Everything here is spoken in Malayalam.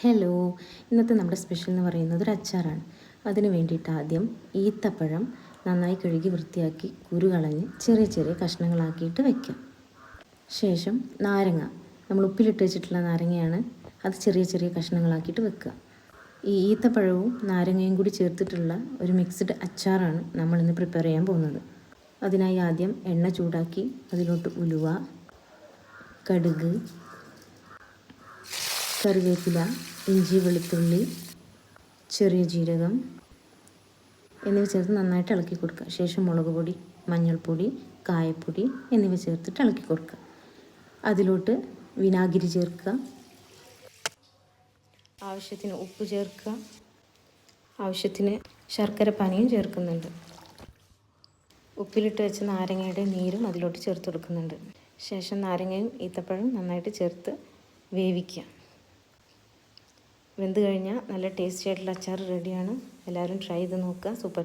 ഹലോ, ഇന്നത്തെ നമ്മുടെ സ്പെഷ്യൽ എന്ന് പറയുന്നത് ഒരു അച്ചാറാണ്. അതിന് വേണ്ടിയിട്ട് ആദ്യം ഈത്തപ്പഴം നന്നായി കഴുകി വൃത്തിയാക്കി കുരു കളഞ്ഞ് ചെറിയ ചെറിയ കഷ്ണങ്ങളാക്കിയിട്ട് വയ്ക്കാം. ശേഷം നാരങ്ങ, നമ്മൾ ഉപ്പിലിട്ട് വെച്ചിട്ടുള്ള നാരങ്ങയാണ്, അത് ചെറിയ ചെറിയ കഷ്ണങ്ങളാക്കിയിട്ട് വെക്കുക. ഈ ഈത്തപ്പഴവും നാരങ്ങയും കൂടി ചേർത്തിട്ടുള്ള ഒരു മിക്സ്ഡ് അച്ചാറാണ് നമ്മളിന്ന് പ്രിപ്പയർ ചെയ്യാൻ പോകുന്നത്. അതിനായി ആദ്യം എണ്ണ ചൂടാക്കി അതിലോട്ട് ഉലുവ, കടുക്, കറിവേപ്പില, ഇഞ്ചി, വെളുത്തുള്ളി, ചെറിയ ജീരകം എന്നിവ ചേർത്ത് നന്നായിട്ട് ഇളക്കി കൊടുക്കുക. ശേഷം മുളക് പൊടി, മഞ്ഞൾപ്പൊടി, കായപ്പൊടി എന്നിവ ചേർത്തിട്ട് ഇളക്കി കൊടുക്കുക. അതിലോട്ട് വിനാഗിരി ചേർക്കുക, ആവശ്യത്തിന് ഉപ്പ് ചേർക്കുക, ആവശ്യത്തിന് ശർക്കര പാനിയും ചേർക്കുന്നുണ്ട്. ഉപ്പിലിട്ട് വെച്ച നാരങ്ങയുടെ നീരും അതിലോട്ട് ചേർത്ത് കൊടുക്കുന്നുണ്ട്. ശേഷം നാരങ്ങയും ഈത്തപ്പഴവും നന്നായിട്ട് ചേർത്ത് വേവിക്കുക. വെന്ത് കഴിഞ്ഞാൽ നല്ല ടേസ്റ്റി ആയിട്ടുള്ള അച്ചാർ റെഡിയാണ്. എല്ലാവരും ട്രൈ ചെയ്ത് നോക്കുക. സൂപ്പർ.